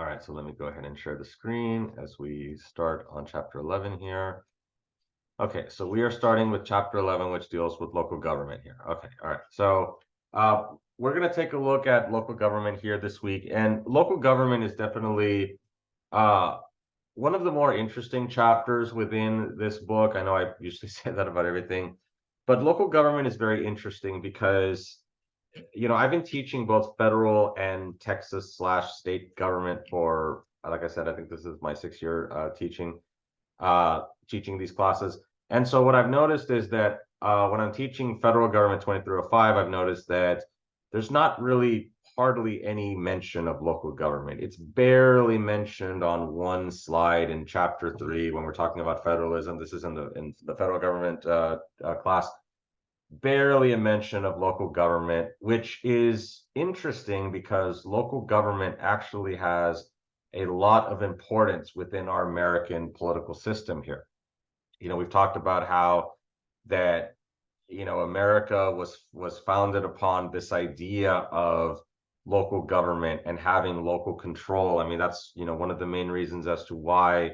All right, so let me go ahead and share the screen as we start on chapter 11 here. Okay, so we are starting with chapter 11, which deals with local government here. Okay, all right. So we're going to take a look at local government here this week. And local government is definitely one of the more interesting chapters within this book. I know I usually say that about everything, but local government is very interesting because I've been teaching both federal and Texas/state government for, like I said, I think this is my 6th year teaching these classes. And so what I've noticed is that when I'm teaching federal government 2305, I've noticed that there's not really hardly any mention of local government. It's barely mentioned on one slide in chapter 3 when we're talking about federalism. This is in the federal government class. Barely a mention of local government, which is interesting because local government actually has a lot of importance within our American political system here. We've talked about how that, America was founded upon this idea of local government and having local control. I mean, that's, one of the main reasons as to why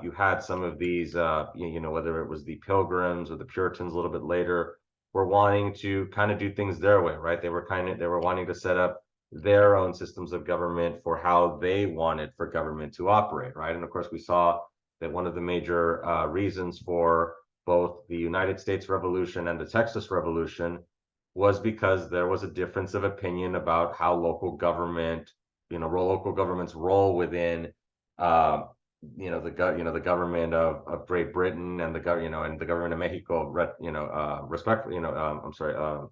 you had some of these, whether it was the Pilgrims or the Puritans a little bit later, were wanting to kind of do things their way, right? They were wanting to set up their own systems of government for how they wanted for government to operate, right? And of course, we saw that one of the major reasons for both the United States Revolution and the Texas Revolution was because there was a difference of opinion about how local government's role within the government of Great Britain and the government of Mexico, respectfully, I'm sorry,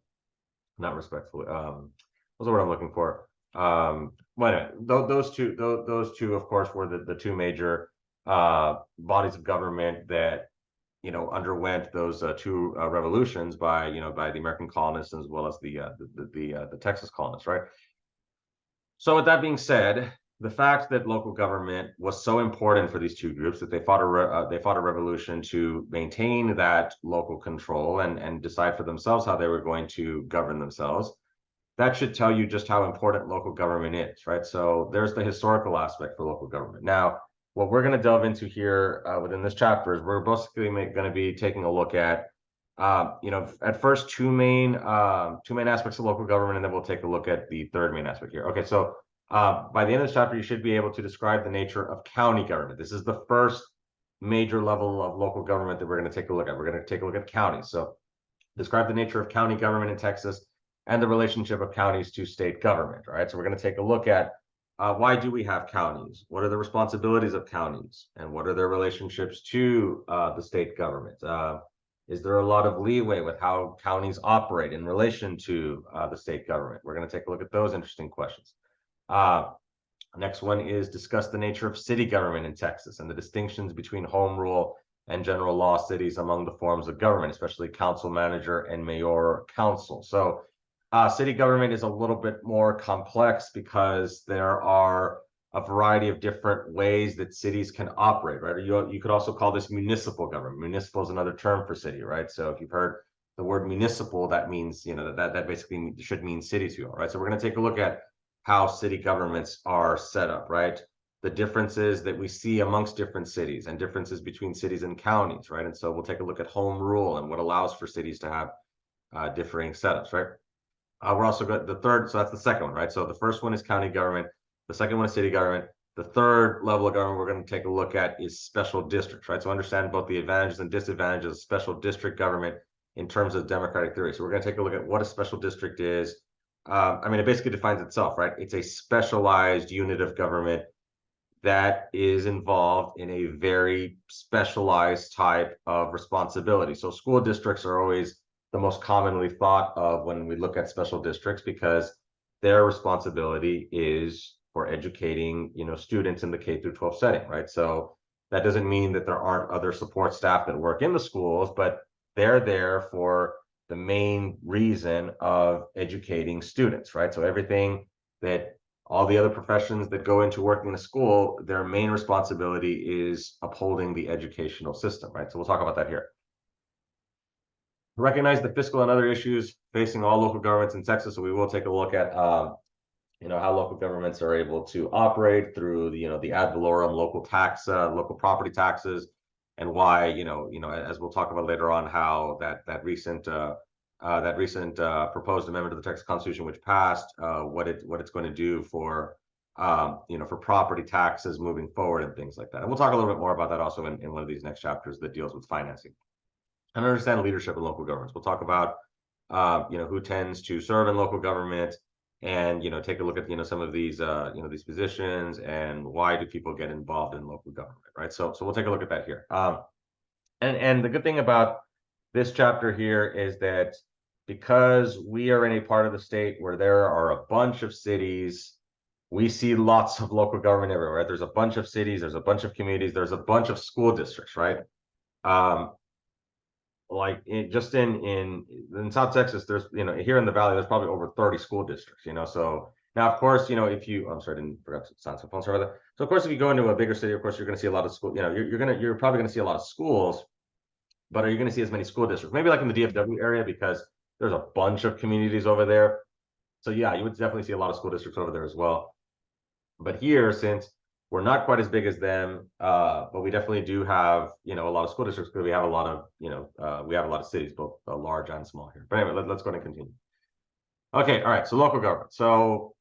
not respectfully, what's the word I'm looking for? Well, those two, of course, were the two major bodies of government that underwent those two revolutions by the American colonists as well as the Texas colonists, right? So with that being said, the fact that local government was so important for these two groups that they fought a revolution to maintain that local control and decide for themselves how they were going to govern themselves, that should tell you just how important local government is, right? So there's the historical aspect for local government. Now, what we're going to delve into here within this chapter is we're basically going to be taking a look at at first two main aspects of local government, and then we'll take a look at the third main aspect here. Okay, so by the end of this chapter, you should be able to describe the nature of county government. This is the first major level of local government that we're going to take a look at. We're going to take a look at counties. So describe the nature of county government in Texas and the relationship of counties to state government. All right, so we're going to take a look at why do we have counties? What are the responsibilities of counties? And what are their relationships to the state government? Is there a lot of leeway with how counties operate in relation to the state government? We're going to take a look at those interesting questions. Next one is discuss the nature of city government in Texas and the distinctions between home rule and general law cities among the forms of government, especially council manager and mayor council. So city government is a little bit more complex because there are a variety of different ways that cities can operate, right? Or you could also call this municipal government. Municipal is another term for city, right? So if you've heard the word municipal, that means, that basically should mean city to you, right? So we're going to take a look at how city governments are set up, right? The differences that we see amongst different cities and differences between cities and counties, right? And so we'll take a look at home rule and what allows for cities to have differing setups, right? We're also got the third, so that's the second one, right? So the first one is county government. The second one is city government. The third level of government we're going to take a look at is special districts, right? So understand both the advantages and disadvantages of special district government in terms of democratic theory. So we're going to take a look at what a special district is. I mean, it basically defines itself, right? It's a specialized unit of government that is involved in a very specialized type of responsibility. So school districts are always the most commonly thought of when we look at special districts because their responsibility is for educating, students in the K through 12 setting, right? So that doesn't mean that there aren't other support staff that work in the schools, but they're there for the main reason of educating students, right? So everything that all the other professions that go into working in a school, their main responsibility is upholding the educational system, right? So we'll talk about that here. Recognize the fiscal and other issues facing all local governments in Texas. So we will take a look at how local governments are able to operate through the ad valorem local local property taxes, and why, as we'll talk about later on, how that recent proposed amendment to the Texas Constitution, which passed, what it's going to do for for property taxes moving forward and things like that. And we'll talk a little bit more about that also in one of these next chapters that deals with financing and understand leadership in local governments. We'll talk about who tends to serve in local government, and take a look at some of these these positions, and why do people get involved in local government, right? So we'll take a look at that here. And the good thing about this chapter here is that because we are in a part of the state where there are a bunch of cities, we see lots of local government everywhere, right? There's a bunch of cities, there's a bunch of communities, there's a bunch of school districts, right? Like just in South Texas, there's here in the Valley, there's probably over 30 school districts. So now, of course, if you, I'm sorry, I didn't forget to sound so phone, sorry about that. So of course, if you go into a bigger city, of course, you're going to see a lot of school. You're probably going to see a lot of schools, but are you going to see as many school districts? Maybe like in the DFW area, because there's a bunch of communities over there. So yeah, you would definitely see a lot of school districts over there as well. But here, since we're not quite as big as them, but we definitely do have, a lot of school districts, because we have a lot of, we have a lot of cities, both large and small here. But anyway, let's go ahead and continue. Okay, all right, so local government. So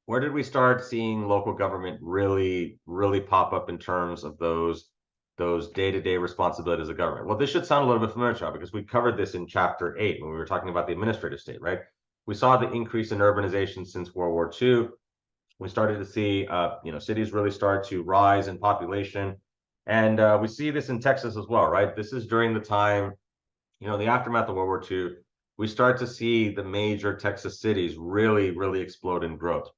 where did we start seeing local government really, really pop up in terms of those day-to-day responsibilities of government? Well, this should sound a little bit familiar, because we covered this in chapter 8 when we were talking about the administrative state, right? We saw the increase in urbanization since World War II. We started to see, cities really start to rise in population. And we see this in Texas as well, right? This is during the time, the aftermath of World War II, we start to see the major Texas cities really, really explode in growth,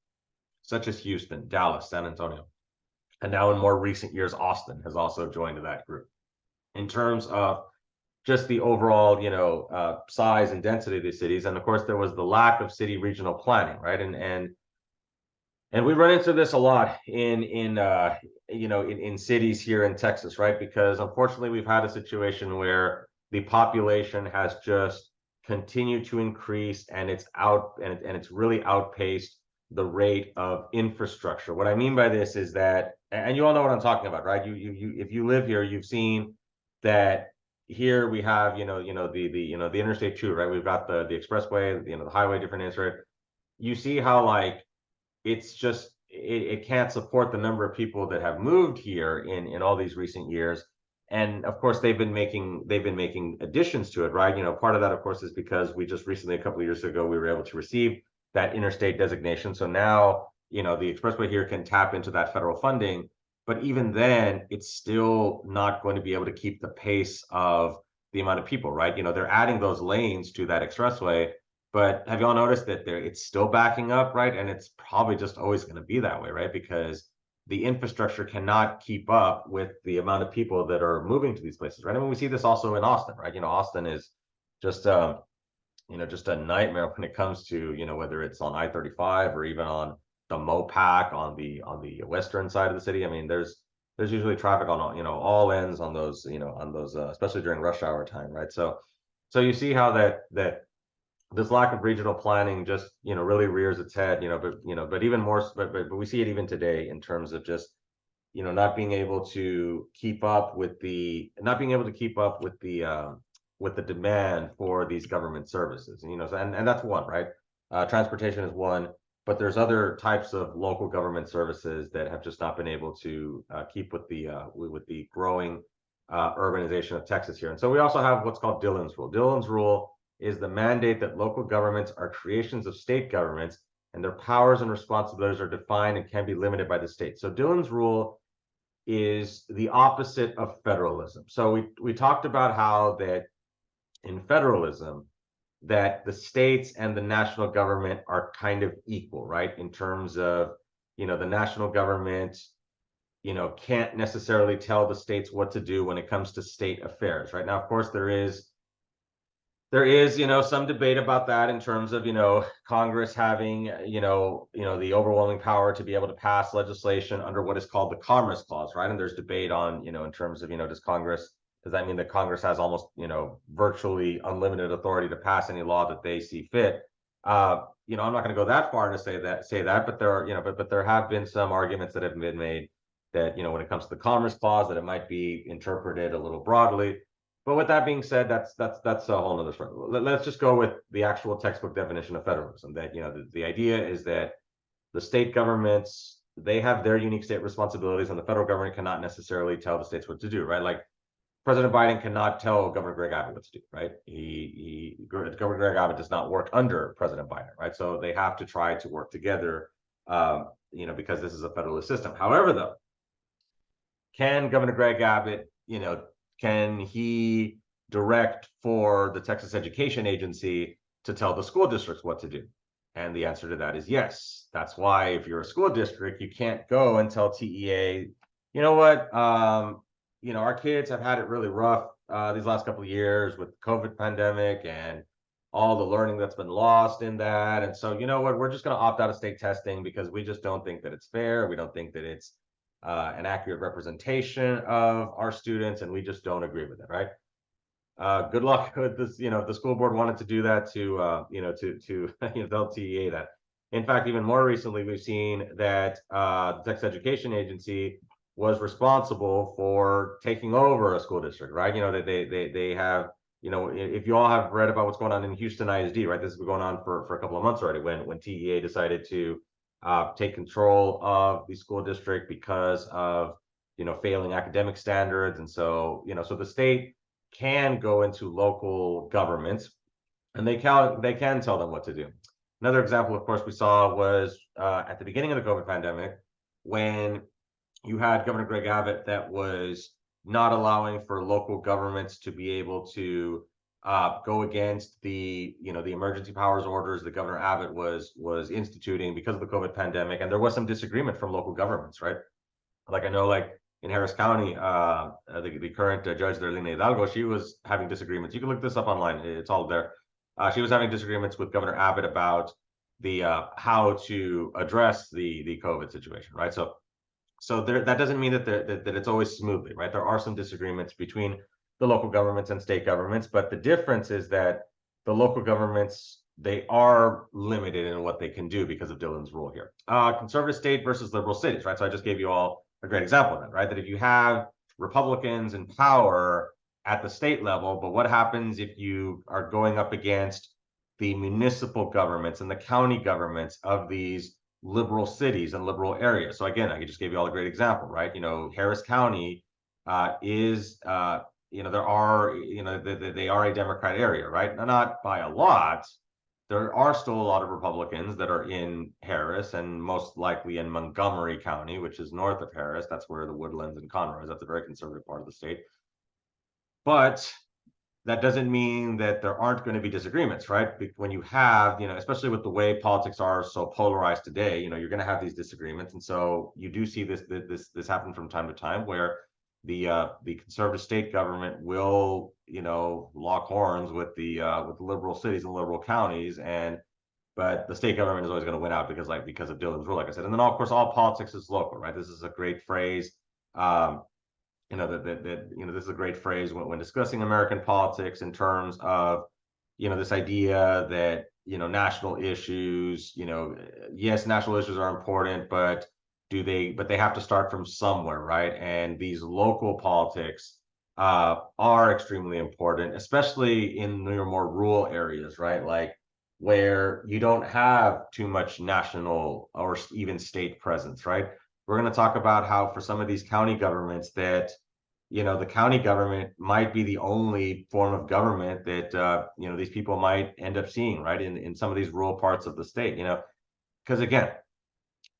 such as Houston, Dallas, San Antonio. And now in more recent years, Austin has also joined that group. In terms of just the overall, size and density of these cities. And of course, there was the lack of city regional planning, right? And we run into this a lot in cities here in Texas, right? Because unfortunately, we've had a situation where the population has just continued to increase, and it's really outpaced the rate of infrastructure. What I mean by this is that, and you all know what I'm talking about, right? You if you live here, you've seen that here we have the Interstate 2, right? We've got the expressway, the highway, different interstate. You see how like it's just it can't support the number of people that have moved here in all these recent years. And of course, they've been making additions to it, right? Part of that, of course, is because we just recently, a couple of years ago, we were able to receive that interstate designation. So now, the expressway here can tap into that federal funding. But even then, it's still not going to be able to keep the pace of the amount of people, right? They're adding those lanes to that expressway, but have y'all noticed that it's still backing up, right? And it's probably just always going to be that way, right? Because the infrastructure cannot keep up with the amount of people that are moving to these places, right? I mean, we see this also in Austin, right? Austin is just just a nightmare when it comes to, whether it's on I-35 or even on the MOPAC on the western side of the city. I mean, there's usually traffic on all ends on those, especially during rush hour time, right? So you see how that this lack of regional planning just really rears its head, but even more, but we see it even today in terms of just not being able to keep up with the demand for these government services. And that's one, right? Transportation is one, but there's other types of local government services that have just not been able to keep with the growing urbanization of Texas here. And so we also have what's called Dillon's Rule. Dillon's Rule is the mandate that local governments are creations of state governments, and their powers and responsibilities are defined and can be limited by the state. So Dillon's Rule is the opposite of federalism. So we talked about how that in federalism, that the states and the national government are kind of equal, right? In terms of, the national government, can't necessarily tell the states what to do when it comes to state affairs, right? Now, of course, there is some debate about that in terms of Congress having the overwhelming power to be able to pass legislation under what is called the Commerce Clause, right? And there's debate on in terms of does that mean that Congress has almost virtually unlimited authority to pass any law that they see fit? I'm not going to go that far to say that, but there are, but there have been some arguments that have been made that, when it comes to the Commerce Clause, that it might be interpreted a little broadly. But with that being said, that's a whole other story. Let's just go with the actual textbook definition of federalism. That, the idea is that the state governments, they have their unique state responsibilities, and the federal government cannot necessarily tell the states what to do, right? Like President Biden cannot tell Governor Greg Abbott what to do, right? Governor Greg Abbott does not work under President Biden, right? So they have to try to work together, because this is a federalist system. However, though, can Governor Greg Abbott, can he direct for the Texas Education Agency to tell the school districts what to do? And the answer to that is yes. That's why if you're a school district, you can't go and tell TEA, you know what, our kids have had it really rough these last couple of years with the COVID pandemic and all the learning that's been lost in that. And so, you know what, we're just going to opt out of state testing because we just don't think that it's fair. We don't think that it's an accurate representation of our students, and we just don't agree with it, right? Good luck with this. If the school board wanted to do that to tell TEA that. In fact, even more recently, we've seen that the Texas Education Agency was responsible for taking over a school district, right? They have, if you all have read about what's going on in Houston ISD, right? This has been going on for a couple of months already when TEA decided to take control of the school district because of, failing academic standards. And so, so the state can go into local governments and they can tell them what to do. Another example, of course, we saw was at the beginning of the COVID pandemic, when you had Governor Greg Abbott that was not allowing for local governments to be able to go against the emergency powers orders that Governor Abbott was instituting because of the COVID pandemic. And there was some disagreement from local governments, right? Like I know, like in Harris County, the current judge there, Lina Hidalgo, she was having disagreements. You can look this up online; it's all there. She was having disagreements with Governor Abbott about the how to address the COVID situation, right? So that doesn't mean that it's always smoothly, right? There are some disagreements between the local governments and state governments, but the difference is that the local governments, they are limited in what they can do because of Dillon's rule here. Conservative state versus liberal cities, right? So I just gave you all a great example of that, right? That if you have Republicans in power at the state level, but what happens if you are going up against the municipal governments and the county governments of these liberal cities and liberal areas? So again, I just gave you all a great example, right? Harris County is, there are, they are a Democrat area, right? Not by a lot. There are still a lot of Republicans that are in Harris and most likely in Montgomery County, which is north of Harris. That's where the Woodlands and Conroe is. That's a very conservative part of the state. But that doesn't mean that there aren't going to be disagreements, right? When you have, especially with the way politics are so polarized today, you're going to have these disagreements. And so you do see this happen from time to time where the conservative state government will, lock horns with the liberal cities and liberal counties, but the state government is always going to win out because of Dillon's rule, like I said. And then, of course, all politics is local, right? This is a great phrase. This is a great phrase when discussing American politics in terms of, this idea that, national issues, yes, national issues are important, but they have to start from somewhere, right? And these local politics are extremely important, especially in your more rural areas, right? Like where you don't have too much national or even state presence, right? We're going to talk about how for some of these county governments that, the county government might be the only form of government that, these people might end up seeing, right? In some of these rural parts of the state, because again,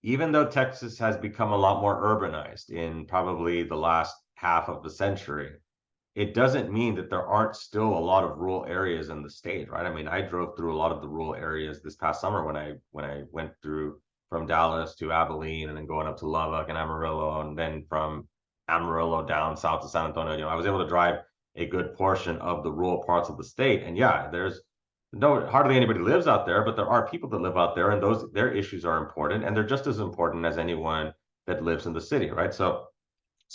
even though Texas has become a lot more urbanized in probably the last half of the century, it doesn't mean that there aren't still a lot of rural areas in the state, right? I mean, I drove through a lot of the rural areas this past summer when I went through from Dallas to Abilene and then going up to Lubbock and Amarillo, and then from Amarillo down south to San Antonio. I was able to drive a good portion of the rural parts of the state. And yeah, there's hardly anybody lives out there, but there are people that live out there, and their issues are important, and they're just as important as anyone that lives in the city, right? So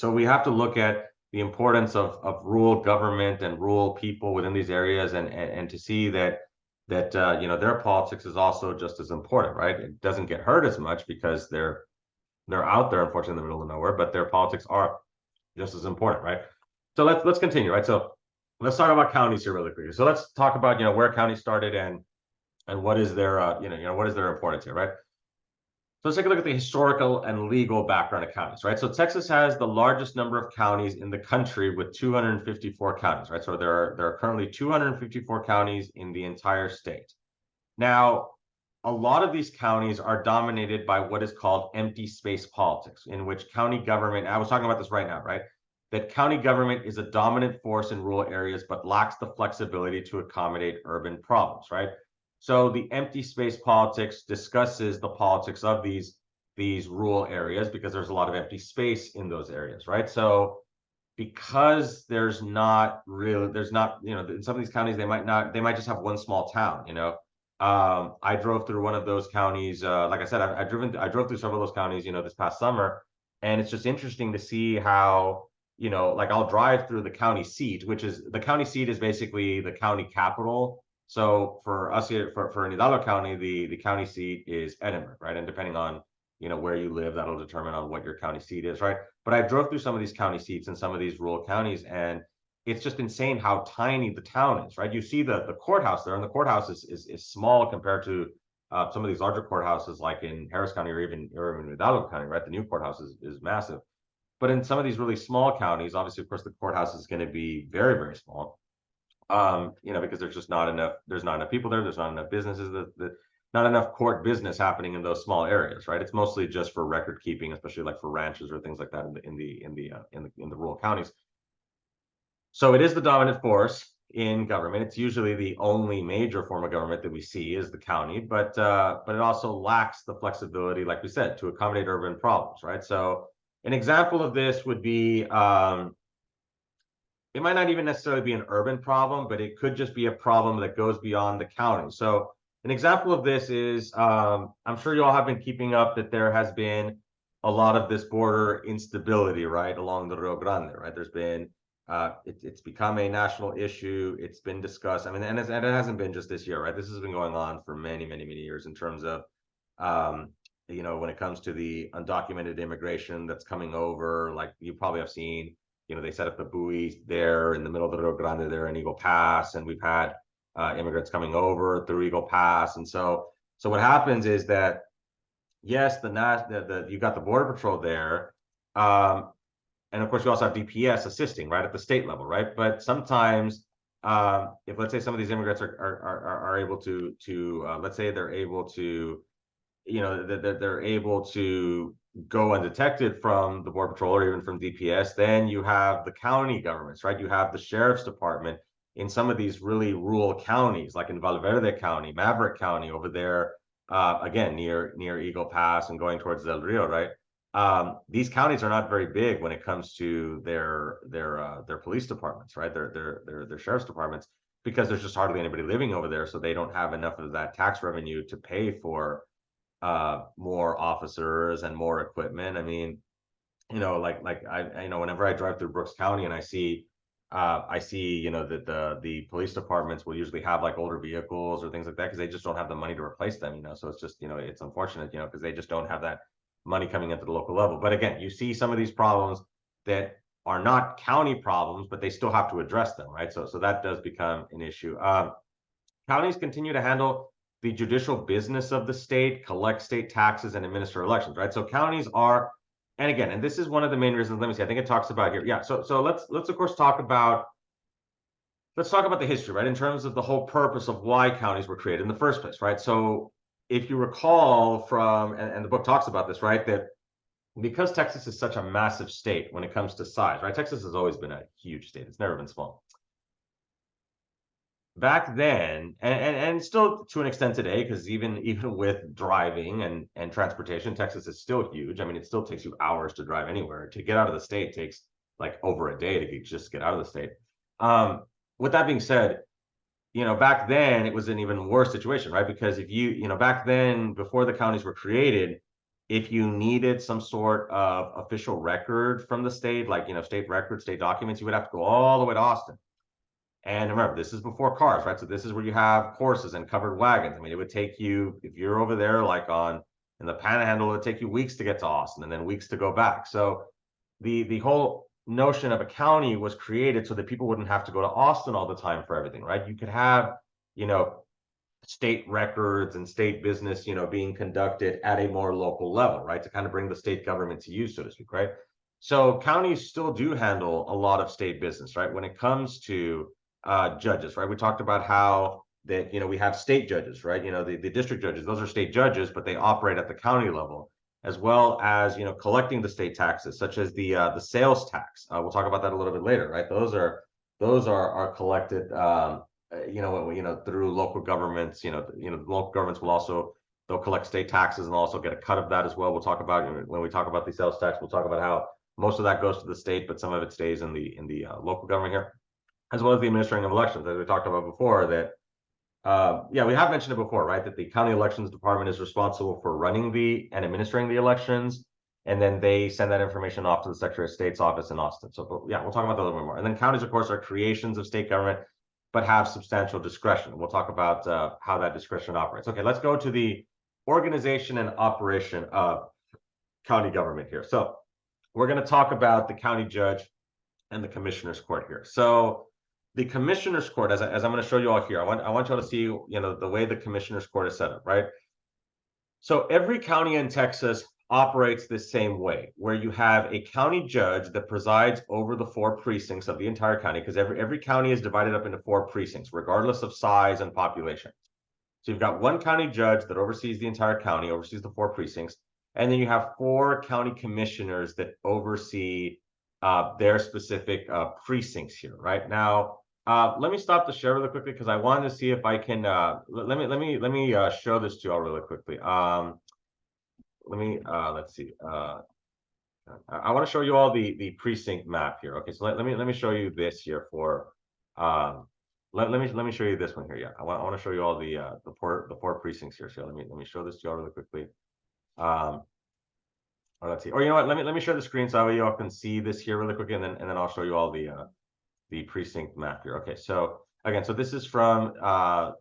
we have to look at the importance of rural government and rural people within these areas, and to see that that their politics is also just as important, right? It doesn't get heard as much because they're out there, unfortunately, in the middle of nowhere, but their politics are just as important, right? So let's continue, right? So let's talk about counties here really quickly. So let's talk about where counties started and what is their what is their importance here, right? So let's take a look at the historical and legal background of counties, right? So Texas has the largest number of counties in the country with 254 counties, right? So there are currently 254 counties in the entire state. Now, a lot of these counties are dominated by what is called empty space politics, in which county government, I was talking about this right now, right? That county government is a dominant force in rural areas, but lacks the flexibility to accommodate urban problems, right? So the empty space politics discusses the politics of these rural areas because there's a lot of empty space in those areas, right? So because there's not, in some of these counties, they might just have one small town, I drove through one of those counties. Like I said, I drove through several of those counties, this past summer, and it's just interesting to see how, like I'll drive through the county seat, the county seat is basically the county capital. So for us here, for Hidalgo County, the county seat is Edinburgh, right? And depending on, where you live, that'll determine on what your county seat is, right? But I drove through some of these county seats in some of these rural counties, and it's just insane how tiny the town is, right? You see the courthouse there, and the courthouse is small compared to some of these larger courthouses, like in Harris County or even Hidalgo County, right? The new courthouse is massive. But in some of these really small counties, obviously, of course, the courthouse is going to be very, very small. Because there's not enough people there, there's not enough businesses, not enough court business happening in those small areas, right? It's mostly just for record keeping, especially like for ranches or things like that in the rural counties. So it is the dominant force in government. It's usually the only major form of government that we see is the county, but it also lacks the flexibility, like we said, to accommodate urban problems, right? So an example of this would be it might not even necessarily be an urban problem, but it could just be a problem that goes beyond the county. So an example of this is, I'm sure you all have been keeping up that there has been a lot of this border instability, right, along the Rio Grande, right? There's been, it's become a national issue. It's been discussed. I mean, and it hasn't been just this year, right? This has been going on for many, many, many years in terms of, when it comes to the undocumented immigration that's coming over, like you probably have seen, they set up the buoys there in the middle of the Rio Grande there in Eagle Pass, and we've had immigrants coming over through Eagle Pass. And so what happens is that, yes, you've got the Border Patrol there, and of course you also have DPS assisting right at the state level, right? But sometimes, if let's say some of these immigrants are able to let's say they're able to, they're able to go undetected from the Border Patrol or even from DPS, then you have the county governments, right? You have the sheriff's department in some of these really rural counties, like in Valverde County, Maverick County over there, again, near Eagle Pass and going towards Del Rio, right? These counties are not very big when it comes to their police departments, right? Their sheriff's departments, because there's just hardly anybody living over there, so they don't have enough of that tax revenue to pay for more officers and more equipment. I mean, like whenever I drive through Brooks County and I see that the police departments will usually have like older vehicles or things like that because they just don't have the money to replace them, so it's just, it's unfortunate, because they just don't have that money coming into the local level. But again, you see some of these problems that are not county problems, but they still have to address them, right? So that does become an issue. Counties continue to handle the judicial business of the state, collect state taxes, and administer elections, right? So counties are, and again, and this is one of the main reasons, let me see, I think it talks about here. Yeah, so let's of course talk about the history, right? In terms of the whole purpose of why counties were created in the first place, right? So if you recall from, and the book talks about this, right? That because Texas is such a massive state when it comes to size, right? Texas has always been a huge state. It's never been small. Back then, and still to an extent today, because even with driving and transportation, Texas is still huge. I mean, it still takes you hours to drive anywhere. To get out of the state takes like over a day to just get out of the state. With that being said, back then it was an even worse situation, right? Because if back then, before the counties were created, if you needed some sort of official record from the state, like, state records, state documents, you would have to go all the way to Austin. And remember, this is before cars, right? So this is where you have horses and covered wagons. I mean, it would take you, if you're over there like on in the Panhandle, it would take you weeks to get to Austin and then weeks to go back. So the whole notion of a county was created so that people wouldn't have to go to Austin all the time for everything, right? You could have, you know, state records and state business, you know, being conducted at a more local level, right? To kind of bring the state government to you, so to speak, right? So counties still do handle a lot of state business, right? When it comes to judges, right? We talked about how that, you know, we have state judges, right? You know, the district judges, those are state judges, but they operate at the county level, as well as, you know, collecting the state taxes, such as the sales tax. We'll talk about that a little bit later, right? Those are collected you know, through local governments. Local governments will also, they'll collect state taxes and also get a cut of that as well. We'll talk about, when we talk about the sales tax, we'll talk about how most of that goes to the state, but some of it stays in the local government here, as well as the administering of elections, as we talked about before. That yeah, we have mentioned it before, right? That the county elections department is responsible for running and administering the elections, and then they send that information off to the Secretary of State's office in Austin. So yeah, we'll talk about that a little bit more. And then counties, of course, are creations of state government, but have substantial discretion. We'll talk about how that discretion operates. Okay, let's go to the organization and operation of county government here. So we're going to talk about the county judge and the commissioner's court here. So the commissioner's court, as I'm going to show you all here, I want you all to see, you know, the way the commissioner's court is set up, right? So every county in Texas operates the same way, where you have a county judge that presides over the 4 precincts of the entire county, because every county is divided up into 4 precincts, regardless of size and population. So you've got one county judge that oversees the entire county, oversees the 4 precincts, and then you have 4 county commissioners that oversee their specific precincts here, right? Now, let me stop the share really quickly because I wanted to see if I can. Let me show this to you all really quickly. Let's see. I want to show you all the precinct map here. Okay, so let me show you this here for. Let me show you this one here. Yeah, I want to show you all the 4 precincts here. So let me show this to you all really quickly. Or let's see. Or you know what? Let me share the screen so that way you all can see this here really quickly, and then I'll show you all the precinct map here. Okay, so again, so this is from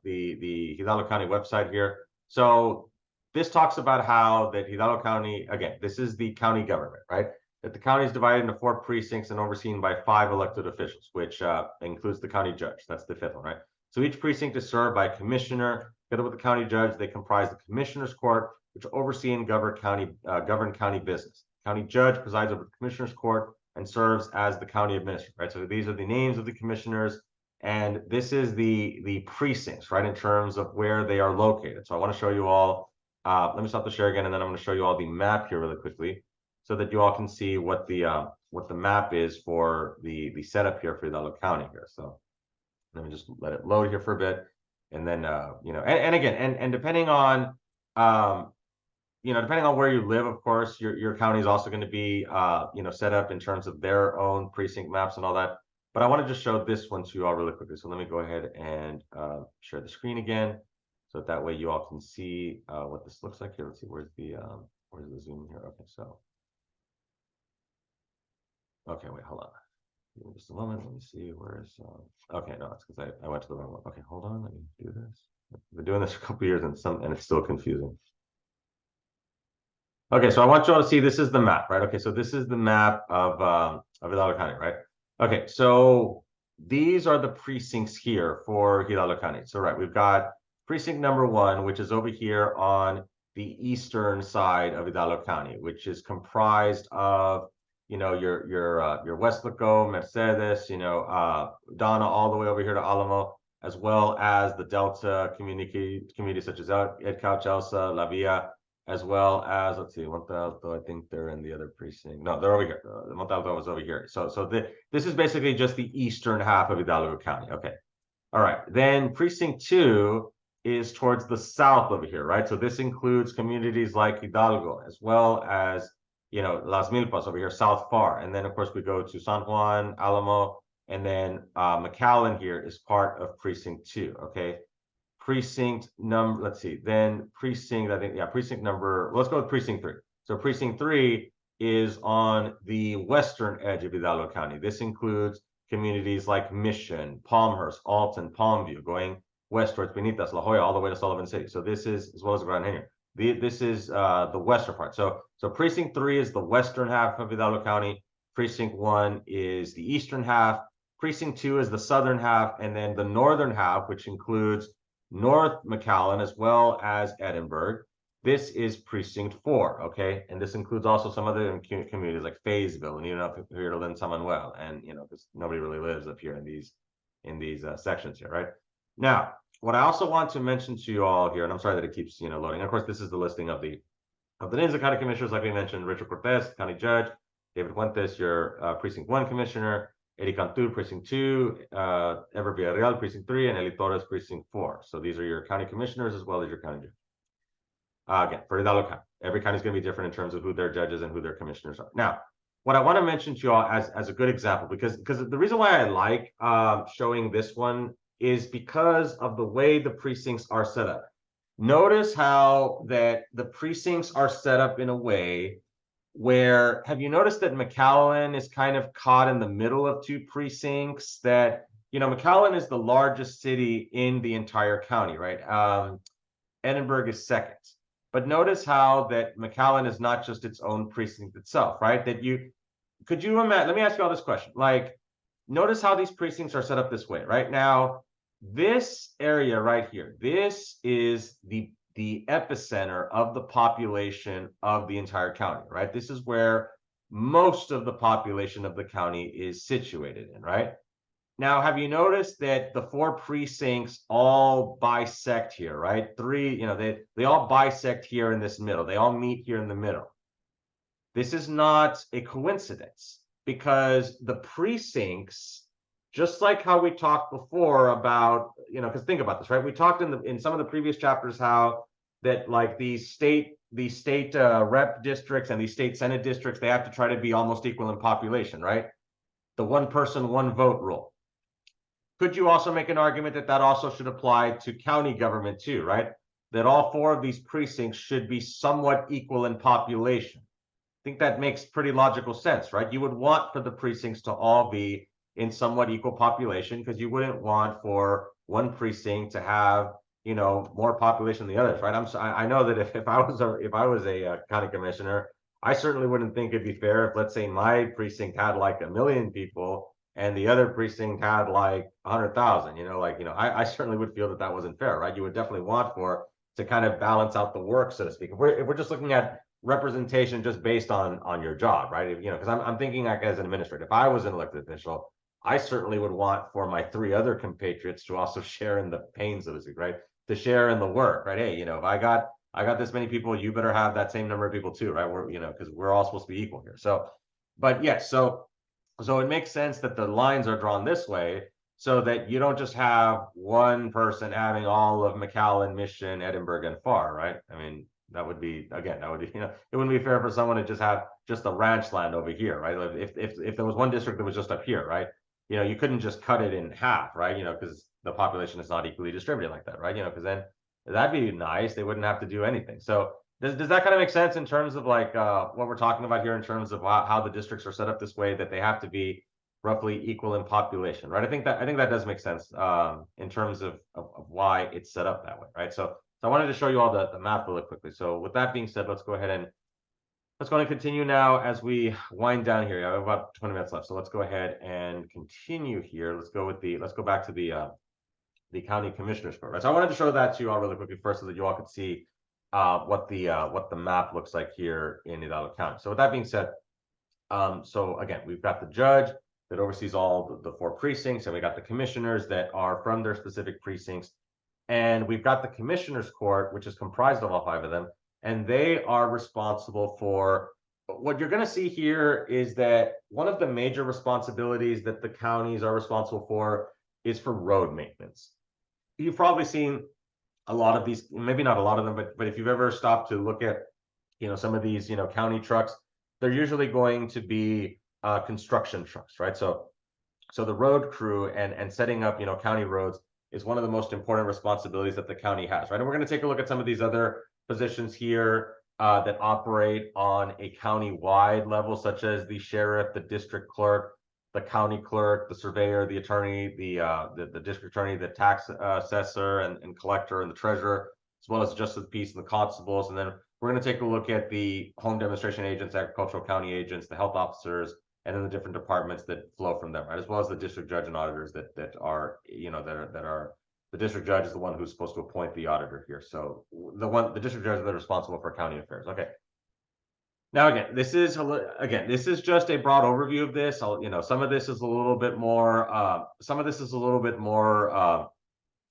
the Hidalgo County website here. So this talks about how that Hidalgo County, again, this is the county government, right? That the county is divided into 4 precincts and overseen by 5 elected officials, which includes the county judge. That's the 5th one, right? So each precinct is served by a commissioner. Together with the county judge, they comprise the commissioner's court, which oversee and govern county business. County judge presides over the commissioner's court and serves as the county administrator, right? So these are the names of the commissioners, and this is the precincts, right, in terms of where they are located. So I want to show you all. Let me stop the share again, and then I'm going to show you all the map here really quickly, so that you all can see what the map is for the setup here for Hidalgo County here. So let me just let it load here for a bit, and then you know, and again, and depending on you know, depending on where you live, of course, your county is also going to be, you know, set up in terms of their own precinct maps and all that. But I want to just show this one to you all really quickly. So let me go ahead and share the screen again, so that way you all can see what this looks like here. Let's see, where's the zoom here? Okay, so okay, wait, hold on. Give me just a moment. Let me see where's. Okay, no, it's because I went to the wrong one. Okay, hold on. Let me do this. I've been doing this for a couple years, and it's still confusing. Okay, so I want you all to see, this is the map, right? Okay, so this is the map of Hidalgo County, right? Okay, so these are the precincts here for Hidalgo County. So right, we've got precinct number 1, which is over here on the eastern side of Hidalgo County, which is comprised of, you know, your Westlaco, Mercedes, you know, Donna, all the way over here to Alamo, as well as the Delta communities such as Edcouch, Elsa, La Villa, as well as, let's see, Monte Alto, I think they're in the other precinct. No, they're over here. Monte Alto was over here. So this is basically just the eastern half of Hidalgo County. Okay. All right. Then precinct 2 is towards the south over here, right? So this includes communities like Hidalgo, as well as, you know, Las Milpas over here, South Far. And then, of course, we go to San Juan, Alamo, and then McAllen here is part of precinct 2. Okay. Precinct number, let's see, then precinct, I think, yeah, precinct number, let's go with precinct 3. So precinct 3 is on the western edge of Hidalgo County. This includes communities like Mission, Palmhurst, Alton, Palmview, going west towards Benitas, La Jolla, all the way to Sullivan City. So this is, as well as Gran Genio. This is the western part. So precinct 3 is the western half of Hidalgo County. Precinct 1 is the eastern half. Precinct 2 is the southern half, and then the northern half, which includes North McAllen as well as Edinburgh. This is precinct 4, okay? And this includes also some other communities like Fayetteville and even up here to Lynn San Manuel, and because nobody really lives up here in these sections here, right? Now, what I also want to mention to you all here, and I'm sorry that it keeps loading. Of course, this is the listing of the names of county commissioners, like we mentioned: Richard Cortez, county judge; David Fuentes, your precinct 1 commissioner; Eddie Cantur, precinct 2; Ever Villarreal, precinct 3; and Eli Torres, precinct 4. So these are your county commissioners as well as your county judge. Again, for Hidalgo County, every county is going to be different in terms of who their judges and who their commissioners are. Now, what I want to mention to you all as a good example, because the reason why I like showing this one is because of the way the precincts are set up. Notice how that the precincts are set up in a way where, have you noticed that McAllen is kind of caught in the middle of two precincts? That, McAllen is the largest city in the entire county, right? Edinburgh is second. But notice how that McAllen is not just its own precinct itself, right? Could you imagine, let me ask you all this question. Like, notice how these precincts are set up this way, right? Now, this area right here, this is the epicenter of the population of the entire county, right? This is where most of the population of the county is situated in, right? Now, have you noticed that the 4 precincts all bisect here, right? 3, they all bisect here in this middle. They all meet here in the middle. This is not a coincidence, because the precincts, just like how we talked before about, because think about this, right? We talked in some of the previous chapters how that, like, these state rep districts and these state senate districts, they have to try to be almost equal in population, right? The 1 person, 1 vote rule. Could you also make an argument that also should apply to county government too, right? That all 4 of these precincts should be somewhat equal in population. I think that makes pretty logical sense, right? You would want for the precincts to all be in somewhat equal population, because you wouldn't want for one precinct to have, more population than the others, right? I know that if I was a county commissioner, I certainly wouldn't think it'd be fair if, let's say, my precinct had like 1 million people and the other precinct had like 100,000. I certainly would feel that wasn't fair, right? You would definitely want to kind of balance out the work, so to speak. If we're just looking at representation just based on your job, right? Because I'm thinking, like, as an administrator, if I was an elected official, I certainly would want for my 3 other compatriots to also share in the pain, so to speak, right? To share in the work, right? Hey, if I got this many people, you better have that same number of people too, right? Because we're all supposed to be equal here. So, but yes, so it makes sense that the lines are drawn this way, so that you don't just have one person having all of McAllen, Mission, Edinburgh, and Far, right? I mean, that would be, it wouldn't be fair for someone to just have just the ranch land over here, right? If there was one district that was just up here, right? You couldn't just cut it in half, right? Because the population is not equally distributed like that, right? Because then that'd be nice. They wouldn't have to do anything. So does that kind of make sense in terms of like what we're talking about here in terms of how the districts are set up this way, that they have to be roughly equal in population, right? I think that does make sense in terms of why it's set up that way, right? So I wanted to show you all the map really quickly. So with that being said, let's go ahead and continue now as we wind down here. I have about 20 minutes left, so let's go ahead and continue here. Let's go back to the county commissioners court, right? So I wanted to show that to you all really quickly first, so that you all could see what the map looks like here in Hidalgo County. So with that being said, so again, we've got the judge that oversees all the 4 precincts, and we got the commissioners that are from their specific precincts, and we've got the commissioners court, which is comprised of all 5 of them, and they are responsible for what you're going to see here is that one of the major responsibilities that the counties are responsible for is for road maintenance. You've probably seen a lot of these, maybe not a lot of them, but if you've ever stopped to look at, some of these, county trucks, they're usually going to be construction trucks, right? So the road crew and setting up, county roads is one of the most important responsibilities that the county has, right? And we're going to take a look at some of these other positions here that operate on a county-wide level, such as the sheriff, the district clerk. the county clerk, the surveyor, the attorney, the district attorney, the tax assessor and collector and the treasurer, as well as justice of the peace and the constables. And then we're going to take a look at the home demonstration agents, agricultural county agents, the health officers, and then the different departments that flow from them, right? As well as the district judge and auditors that are, that are the district judge is the one who's supposed to appoint the auditor here. So the district judge is responsible for county affairs. Okay. Now, this is just a broad overview of this. Some of this is a little bit more,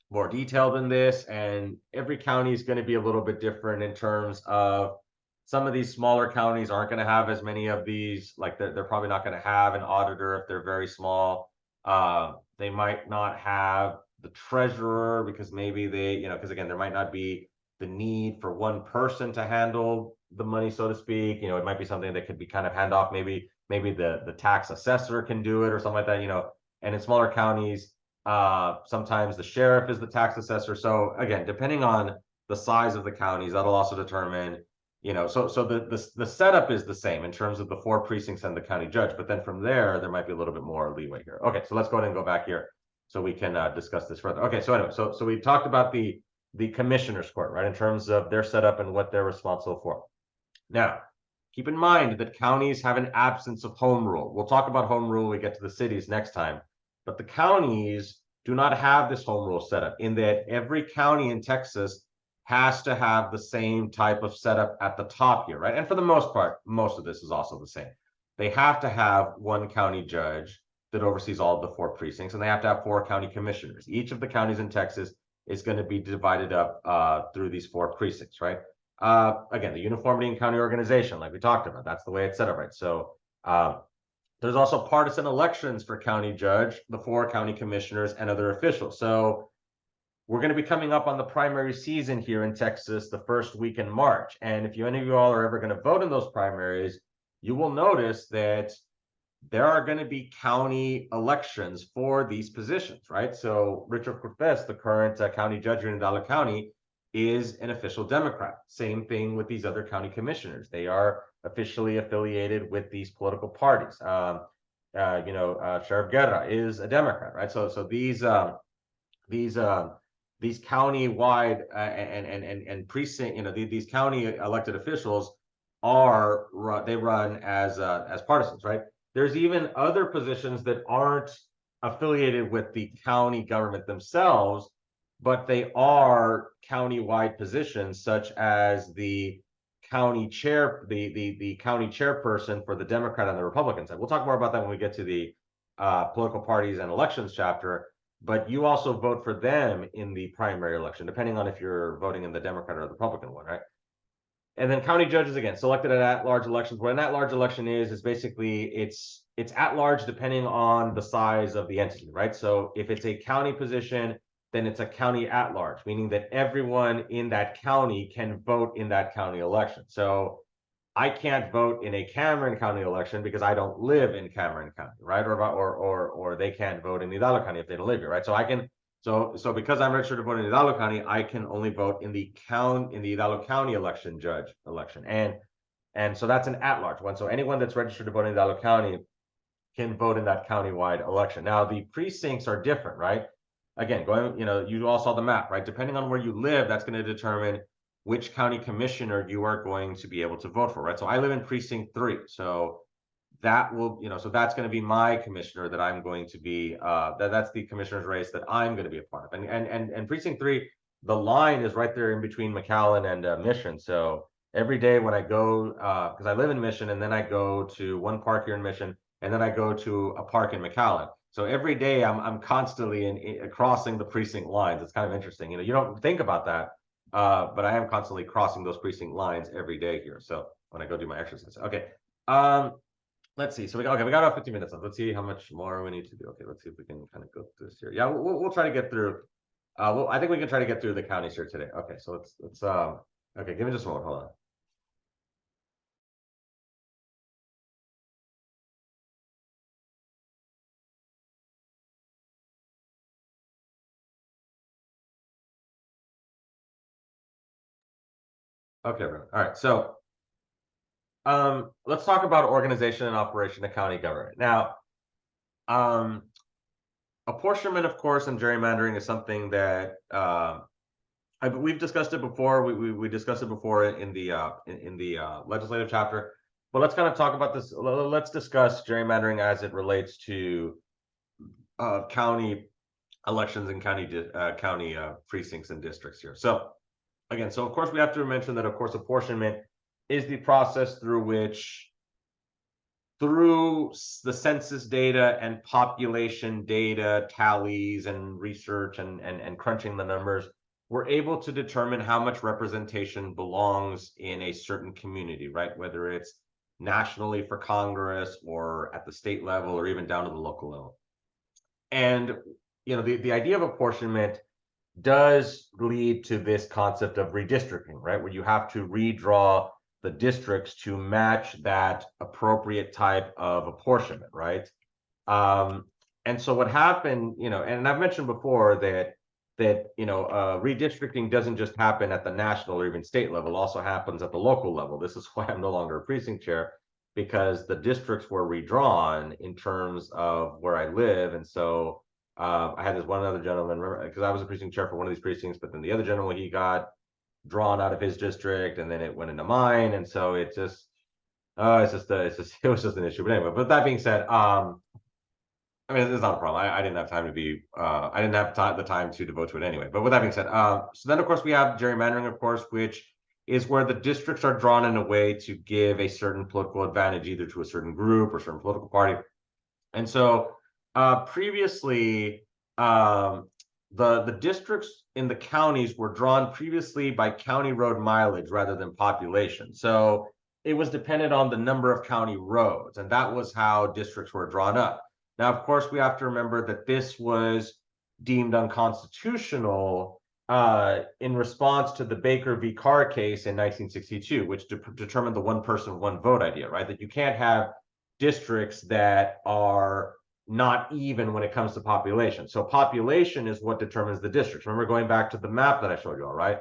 more detailed than this, and every county is going to be a little bit different in terms of some of these smaller counties aren't going to have as many of these. Like they're probably not going to have an auditor if they're very small. They might not have the treasurer because maybe because again, there might not be the need for one person to handle the money, so to speak. It might be something that could be kind of hand off. Maybe the tax assessor can do it or something like that. And in smaller counties, sometimes the sheriff is the tax assessor. So again, depending on the size of the counties, that'll also determine, so the setup is the same in terms of the 4 precincts and the county judge, but then from there might be a little bit more leeway here. Okay, so let's go ahead and go back here so we can discuss this further. Okay, so anyway, so we talked about the commissioner's court, right, in terms of their setup and what they're responsible for. Now, keep in mind that counties have an absence of home rule. We'll talk about home rule when we get to the cities next time. But the counties do not have this home rule setup in that every county in Texas has to have the same type of setup at the top here, right? And for the most part, most of this is also the same. They have to have one county judge that oversees all of the 4 precincts, and they have to have 4 county commissioners. Each of the counties in Texas is going to be divided up through these 4 precincts, right? Again, the uniformity in county organization, like we talked about, that's the way it's set up, right? So there's also partisan elections for county judge, the 4 county commissioners, and other officials. So we're going to be coming up on the primary season here in Texas the first week in March. And if any of you all are ever going to vote in those primaries, you will notice that there are going to be county elections for these positions, right? So Richard Cortez, the current county judge in Hidalgo County, is an official Democrat. Same thing with these other county commissioners. They are officially affiliated with these political parties. Sheriff Guerra is a Democrat, right? So these county-wide and precinct, these county elected officials run as partisans, right? There's even other positions that aren't affiliated with the county government themselves, but they are county-wide positions, such as the county chair, the county chairperson for the Democrat and the Republican side. We'll talk more about that when we get to the political parties and elections chapter. But you also vote for them in the primary election, depending on if you're voting in the Democrat or the Republican one, right? And then county judges, again, selected at large elections. What an at-large election is basically it's at-large depending on the size of the entity, right? So if it's a county position, then it's a county at-large, meaning that everyone in that county can vote in that county election. So I can't vote in a Cameron County election because I don't live in Cameron County, right? Or they can't vote in Hidalgo County if they don't live here, right? So I can, so because I'm registered to vote in Hidalgo County, I can only vote in the Hidalgo County election. And so that's an at-large one. So anyone that's registered to vote in Hidalgo County can vote in that county-wide election. Now the precincts are different, right? Again, you all saw the map, right? Depending on where you live, that's going to determine which county commissioner you are going to be able to vote for, right? So I live in precinct 3, so that will, so that's going to be my commissioner that I'm going to be, that's the commissioner's race that I'm going to be a part of. And precinct 3, the line is right there in between McAllen and Mission. So every day when I go, because I live in Mission, and then I go to one park here in Mission, and then I go to a park in McAllen. So every day I'm constantly crossing the precinct lines. It's kind of interesting. You don't think about that. But I am constantly crossing those precinct lines every day here. So when I go do my exercise, okay. Let's see. So we got about 15 minutes left. Let's see how much more we need to do. Okay, let's see if we can kind of go through this here. Yeah, we'll try to get through. I think we can try to get through the counties here today. Okay, so let's okay, give me just a moment. Hold on. Okay, everyone. All right. So let's talk about organization and operation of county government. Now, Apportionment, of course, and gerrymandering is something that we've discussed it before. We discussed it before in the legislative chapter. But let's kind of talk about this. Let's discuss gerrymandering as it relates to county elections and county precincts and districts here. So again, so of course we have to mention that, of course, apportionment is the process through which, through the census data and population data tallies and research and crunching the numbers, we're able to determine how much representation belongs in a certain community, right? Whether it's nationally for Congress or at the state level or even down to the local level. And the idea of apportionment does lead to this concept of redistricting, right? Where you have to redraw the districts to match that appropriate type of apportionment, right? And so what happened, and I've mentioned before that redistricting doesn't just happen at the national or even state level, it also happens at the local level. This is why I'm no longer a precinct chair, because the districts were redrawn in terms of where I live. And so I had this one other gentleman, because I was a precinct chair for one of these precincts, but then the other gentleman, he got drawn out of his district and then it went into mine. And so it was just an issue. But anyway, but that being said, I mean, it's not a problem. I didn't have time to be, I didn't have the time to devote to it anyway. But with that being said, so then of course we have gerrymandering, of course, which is where the districts are drawn in a way to give a certain political advantage either to a certain group or certain political party. And so previously, the districts in the counties were drawn previously by county road mileage rather than population. So it was dependent on the number of county roads, and that was how districts were drawn up. Now, of course, we have to remember that this was deemed unconstitutional in response to the Baker v. Carr case in 1962, which determined the one person, one vote idea, right? That you can't have districts that are not even when it comes to population. So population is what determines the districts. Remember, going back to the map that I showed you all, right?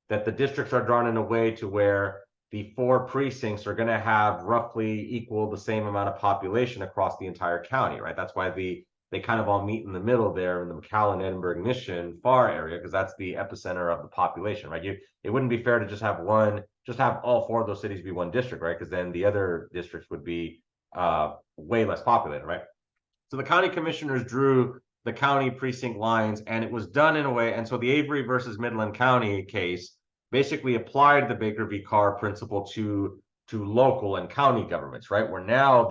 That the districts are drawn in a way to where the 4 precincts are going to have roughly equal the same amount of population across the entire county, right? That's why they kind of all meet in the middle there in the McAllen, Edinburgh, Mission, FAR area, because that's the epicenter of the population, right? It wouldn't be fair to just have all 4 of those cities be one district, right? Because then the other districts would be way less populated, right? So the county commissioners drew the county precinct lines, and it was done in a way. And so the Avery versus Midland County case basically applied the Baker v. Carr principle to local and county governments, right? Where now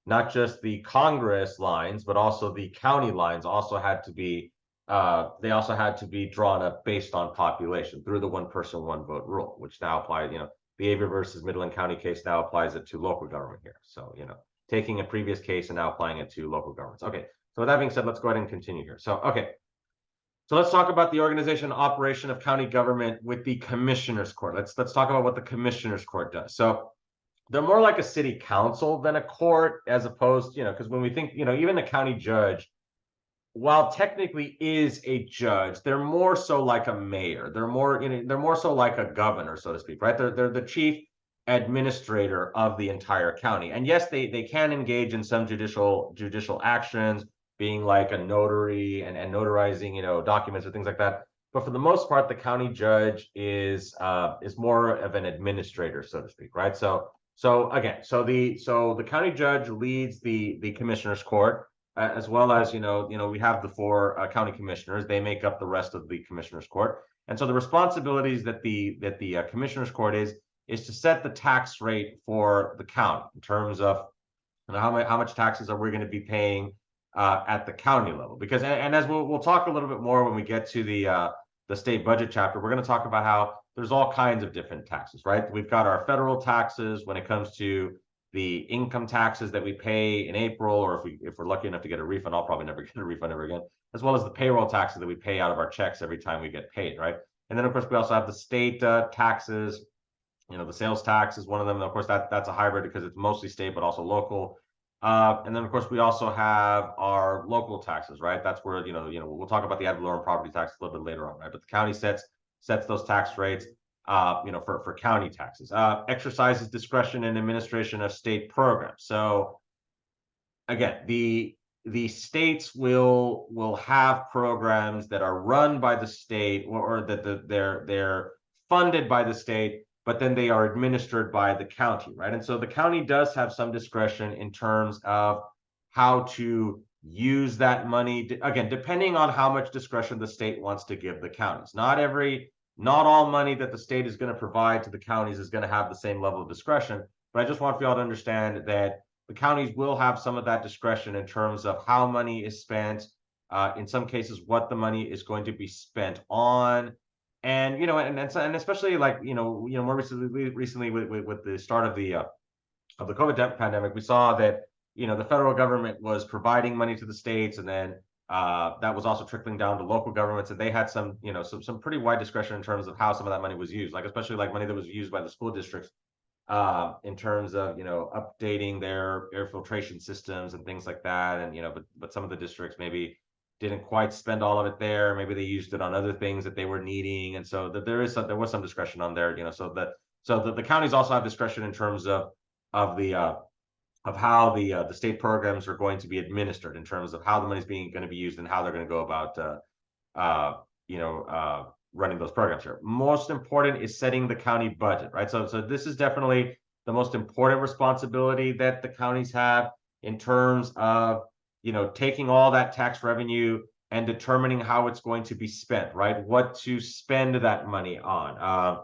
not just the Congress lines, but also the county lines also had to be drawn up based on population through the one person, one vote rule, which now applies, the Avery versus Midland County case now applies it to local government here. So, taking a previous case and now applying it to local governments. Okay, so with that being said, let's go ahead and continue here. So, okay. So let's talk about the organization and operation of county government with the Commissioners Court. Let's talk about what the Commissioners Court does. So they're more like a city council than a court, as opposed, because when we think, even a county judge, while technically is a judge, they're more so like a mayor. They're more so like a governor, so to speak, right? They're the chief administrator of the entire county. And yes, they can engage in some judicial actions, being like a notary and notarizing, documents or things like that. But for the most part, the county judge is more of an administrator, so to speak, right? So again, the county judge leads the commissioners court, as well as we have the 4 county commissioners. They make up the rest of the commissioners court. And so the responsibilities that the commissioners court is to set the tax rate for the county in terms of how much taxes are we going to be paying at the county level. Because and as we'll talk a little bit more when we get to the state budget chapter, we're going to talk about how there's all kinds of different taxes, right? We've got our federal taxes when it comes to the income taxes that we pay in April, or if we're lucky enough to get a refund. I'll probably never get a refund ever again, as well as the payroll taxes that we pay out of our checks every time we get paid, right? And then of course we also have the state taxes. The sales tax is one of them. And of course, that's a hybrid because it's mostly state, but also local. And then, of course, we also have our local taxes, right? That's where, we'll talk about the ad valorem property tax a little bit later on, right? But the county sets those tax rates, for county taxes. Exercises discretion in administration of state programs. So again, the states will have programs that are run by the state, or that they're funded by the state, but then they are administered by the county, right? And so the county does have some discretion in terms of how to use that money, again, depending on how much discretion the state wants to give the counties. Not all money that the state is going to provide to the counties is going to have the same level of discretion. But I just want for y'all to understand that the counties will have some of that discretion in terms of how money is spent, in some cases, what the money is going to be spent on. And and especially like more recently with the start of the COVID pandemic, we saw that the federal government was providing money to the states, and then that was also trickling down to local governments, and they had some pretty wide discretion in terms of how some of that money was used, like especially like money that was used by the school districts in terms of updating their air filtration systems and things like that. And but some of the districts maybe didn't quite spend all of it there. Maybe they used it on other things that they were needing, and so that there was some discretion on there. So the counties also have discretion in terms of the of how the state programs are going to be administered, in terms of how the money is going to be used and how they're going to go about running those programs here. Most important is setting the county budget, right? So this is definitely the most important responsibility that the counties have, in terms of taking all that tax revenue and determining how it's going to be spent, right? What to spend that money on,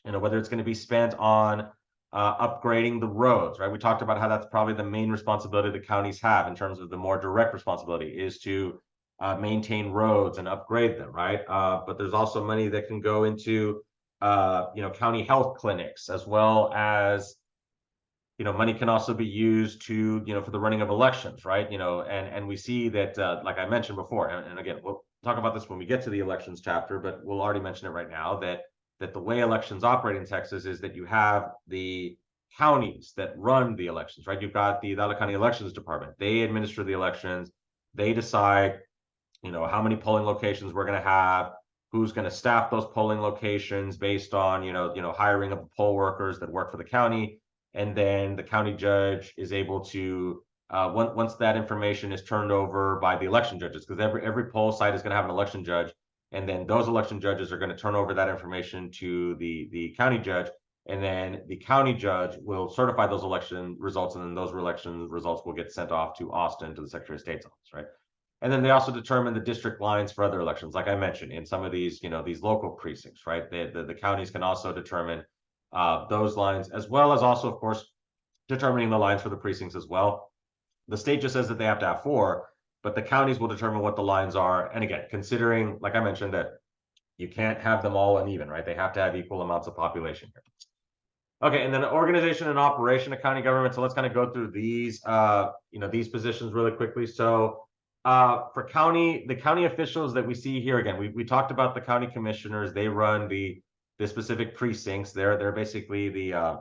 whether it's going to be spent on upgrading the roads, right? We talked about how that's probably the main responsibility the counties have, in terms of the more direct responsibility is to maintain roads and upgrade them, right? But there's also money that can go into county health clinics, as well as money can also be used to for the running of elections, right? And we see that like I mentioned before, and again, we'll talk about this when we get to the elections chapter, but we'll already mention it right now, that the way elections operate in Texas is that you have the counties that run the elections, right? You've got the Dallas County Elections Department. They administer the elections. They decide how many polling locations we're going to have, who's going to staff those polling locations based on hiring of the poll workers that work for the county. And then the county judge is able to once that information is turned over by the election judges, because every poll site is going to have an election judge, and then those election judges are going to turn over that information to the county judge, and then the county judge will certify those election results, and then those election results will get sent off to Austin, to the Secretary of State's office, right? And then they also determine the district lines for other elections, like I mentioned, in some of these these local precincts, right? The counties can also determine those lines, as well as also, of course, determining the lines for the precincts as well. The state just says that they have to have 4, but the counties will determine what the lines are. And again, considering, like I mentioned, that you can't have them all uneven, right? They have to have equal amounts of population here. Okay, and then organization and operation of county government. So let's kind of go through these, these positions really quickly. So for the county officials that we see here, again, we talked about the county commissioners. They run the specific precincts. They're basically the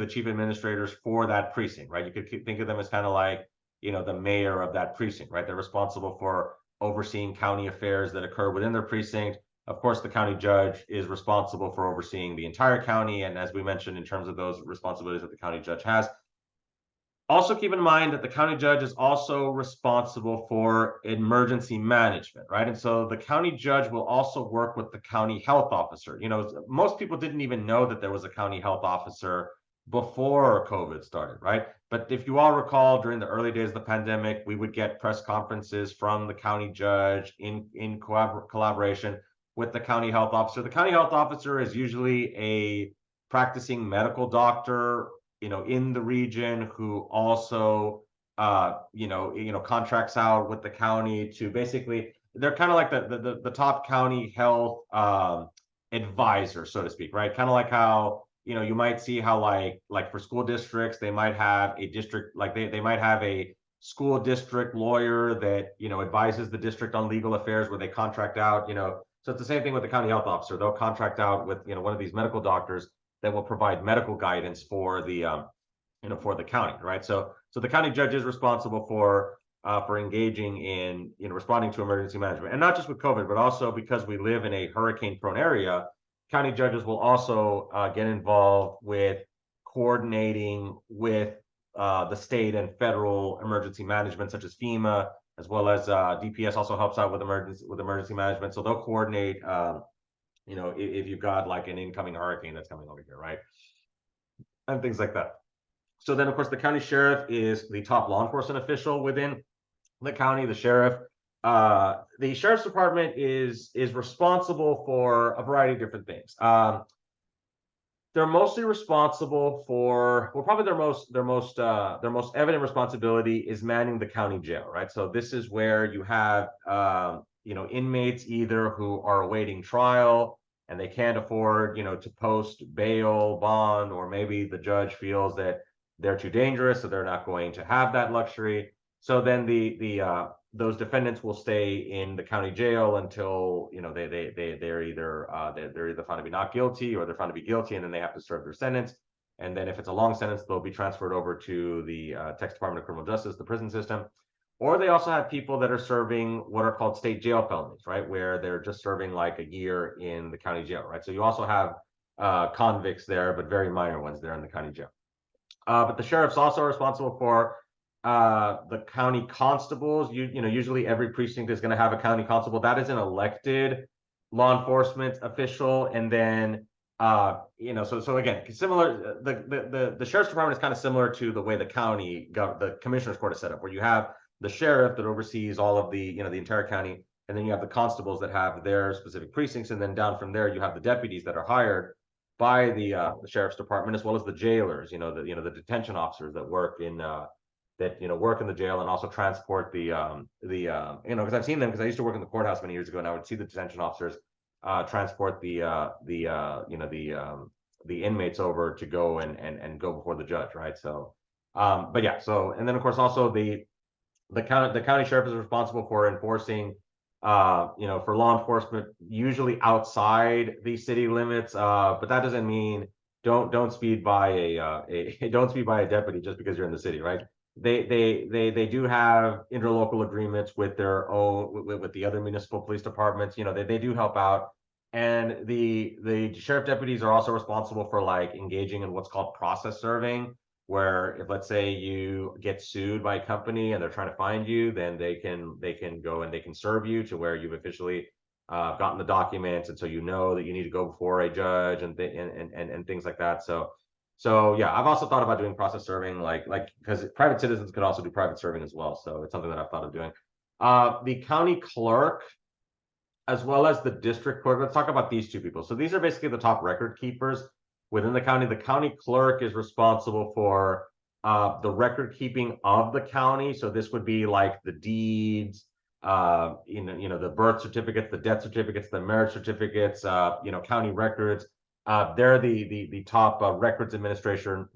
chief administrators for that precinct, right? You could think of them as kind of like the mayor of that precinct, right? They're responsible for overseeing county affairs that occur within their precinct. Of course, the county judge is responsible for overseeing the entire county, and as we mentioned, in terms of those responsibilities that the county judge has. Also keep in mind that the county judge is also responsible for emergency management, right? And so the county judge will also work with the county health officer. Most people didn't even know that there was a county health officer before COVID started, right? But if you all recall, during the early days of the pandemic, we would get press conferences from the county judge in collaboration with the county health officer. The county health officer is usually a practicing medical doctor in the region, who also contracts out with the county to basically, they're kind of like the top county health advisor, so to speak, right? Kind of like how you might see how like for school districts, they might have a district, like they might have a school district lawyer that advises the district on legal affairs, where they contract out. So it's the same thing with the county health officer. They'll contract out with one of these medical doctors that will provide medical guidance for the for the county, right? So the county judge is responsible for engaging in responding to emergency management, and not just with COVID, but also because we live in a hurricane-prone area. County judges will also get involved with coordinating with the state and federal emergency management, such as FEMA, as well as DPS also helps out with emergency management. So they'll coordinate, if you've got like an incoming hurricane that's coming over here, right? And things like that. So then, of course, the county sheriff is the top law enforcement official within the county. The sheriff's department is responsible for a variety of different things. They're mostly responsible for, well, probably their most evident responsibility is manning the county jail, right? So this is where you have inmates either who are awaiting trial and they can't afford to post bail bond, or maybe the judge feels that they're too dangerous, so they're not going to have that luxury. So then those defendants will stay in the county jail until they're either found to be not guilty or they're found to be guilty, and then they have to serve their sentence. And then if it's a long sentence, they'll be transferred over to the Texas Department of Criminal Justice, the prison system. Or they also have people that are serving what are called state jail felonies, right, where they're just serving like a year in the county jail, right? So you also have convicts there, but very minor ones there in the county jail. But the sheriff's also responsible for the county constables. Usually every precinct is going to have a county constable. That is an elected law enforcement official. And then so again, similar, the sheriff's department is kind of similar to the way the commissioner's court is set up, where you have the sheriff that oversees all of the entire county, and then you have the constables that have their specific precincts, and then down from there you have the deputies that are hired by the sheriff's department, as well as the jailers, the detention officers that work in the jail and also transport because I've seen them, because I used to work in the courthouse many years ago, and I would see the detention officers transport the inmates over to go and go before the judge, right? So but yeah, so, and then of course also the county sheriff is responsible for enforcing for law enforcement, usually outside the city limits, but that doesn't mean don't speed by a deputy just because you're in the city, right? They do have interlocal agreements with their own with the other municipal police departments. They do help out, and the sheriff deputies are also responsible for like engaging in what's called process serving, where if, let's say, you get sued by a company and they're trying to find you, then they can go and they can serve you to where you've officially gotten the documents, and so that you need to go before a judge and things like that. So yeah, I've also thought about doing process serving, like because private citizens could also do private serving as well. So it's something that I've thought of doing. The county clerk, as well as the district clerk. Let's talk about these two people. So these are basically the top record keepers within the county. The county clerk is responsible for the record keeping of the county. So this would be like the deeds, the birth certificates, the death certificates, the marriage certificates, county records. They're the top records administrator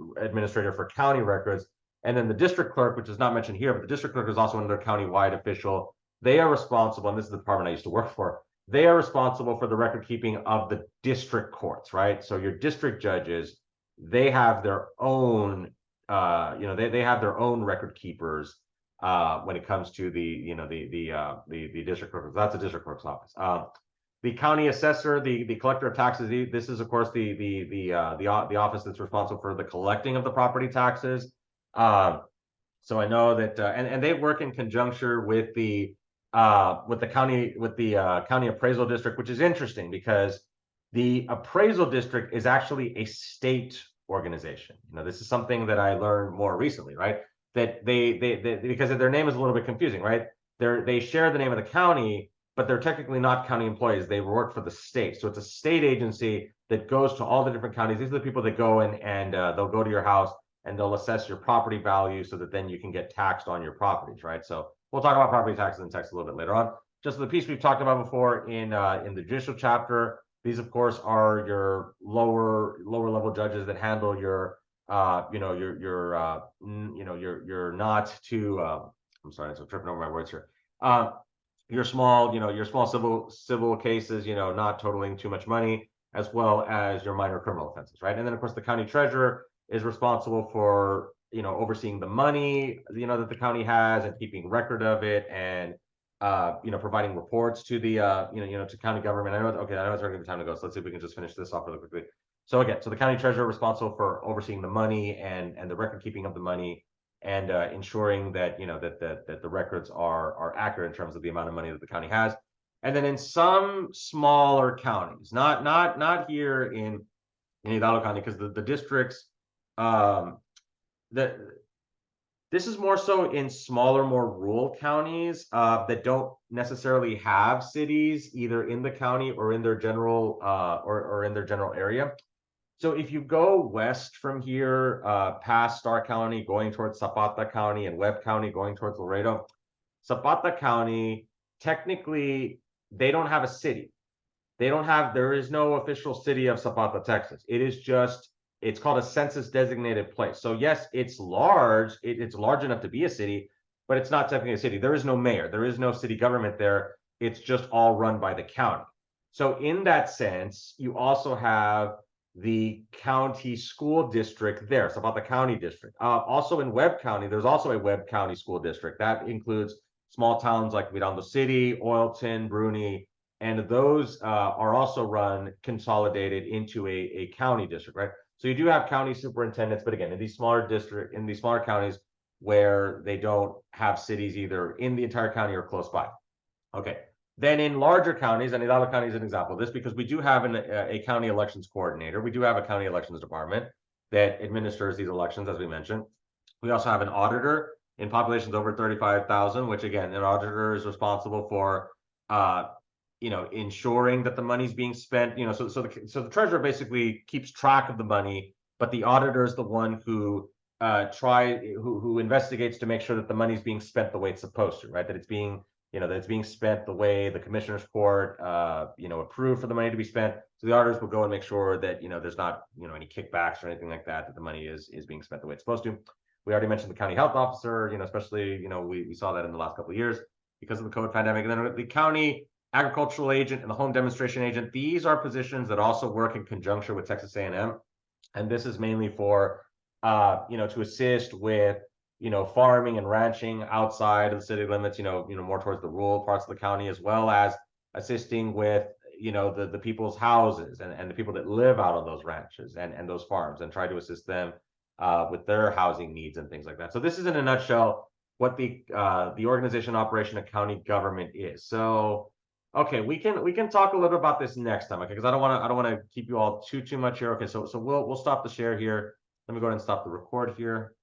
for county records. And then the district clerk, which is not mentioned here, but the district clerk is also another county-wide official. They are responsible, and this is the department I used to work for. They are responsible for the record keeping of the district courts, right? So your district judges, they have their own, they have their own record keepers when it comes to the district clerk. That's a district clerk's office. The county assessor, the collector of taxes. This is, of course, the office that's responsible for the collecting of the property taxes. So I know that, and they work in conjunction with the county appraisal district, which is interesting because the appraisal district is actually a state organization. This is something that I learned more recently, right? That they because their name is a little bit confusing, right? They share the name of the county, but they're technically not county employees. They work for the state. So it's a state agency that goes to all the different counties. These are the people that go in and they'll go to your house and they'll assess your property value so that then you can get taxed on your properties, right? So we'll talk about property taxes and tax a little bit later on. Just the piece we've talked about before in the judicial chapter. These, of course, are your lower level judges that handle your you're not too. I'm sorry, I'm tripping over my words here. Your small civil cases, not totaling too much money, as well as your minor criminal offenses, right? And then, of course, the county treasurer is responsible for overseeing the money that the county has and keeping record of it, and providing reports to the to county government. I know it's already time to go, so let's see if we can just finish this off really quickly. So again, the county treasurer is responsible for overseeing the money and the record keeping of the money. and ensuring that that the records are accurate in terms of the amount of money that the county has. And then in some smaller counties, not here in Hidalgo County, because the districts, um, that this is more so in smaller, more rural counties that don't necessarily have cities either in the county or in their general or in their general area. So if you go west from here, past Starr County, going towards Zapata County and Webb County, going towards Laredo, Zapata County, technically, they don't have a city. There is no official city of Zapata, Texas. It is just, it's called a census designated place. So yes, it's large. It's large enough to be a city, but it's not technically a city. There is no mayor. There is no city government there. It's just all run by the county. So in that sense, you also have the county school district there. It's about the county district. Also in Webb County, there's also a Webb County school district. That includes small towns like Redondo City, Oilton, Bruni, and those are also run consolidated into a county district, right? So you do have county superintendents, but again, in these smaller counties where they don't have cities either in the entire county or close by. Okay. Then in larger counties, and Hidalgo County is an example of this because we do have a county elections coordinator. We do have a county elections department that administers these elections, as we mentioned. We also have an auditor in populations over 35,000, which again, an auditor is responsible for, ensuring that the money's being spent. So the treasurer basically keeps track of the money, but the auditor is the one who who investigates to make sure that the money's being spent the way it's supposed to, right? That it's being spent the way the commissioner's court approved for the money to be spent. So the auditors will go and make sure that there's not any kickbacks or anything like that, that the money is being spent the way it's supposed to. We already mentioned the county health officer, especially we saw that in the last couple of years because of the COVID pandemic. And then the county agricultural agent and the home demonstration agent, these are positions that also work in conjunction with Texas A&M. And this is mainly for to assist with farming and ranching outside of the city limits, more towards the rural parts of the county, as well as assisting with the people's houses and the people that live out on those ranches and those farms, and try to assist them with their housing needs and things like that. So this is in a nutshell what the organization operation of county government is. So okay, we can talk a little bit about this next time, okay? Because I don't want to keep you all too much here. Okay, so we'll stop the share here. Let me go ahead and stop the record here.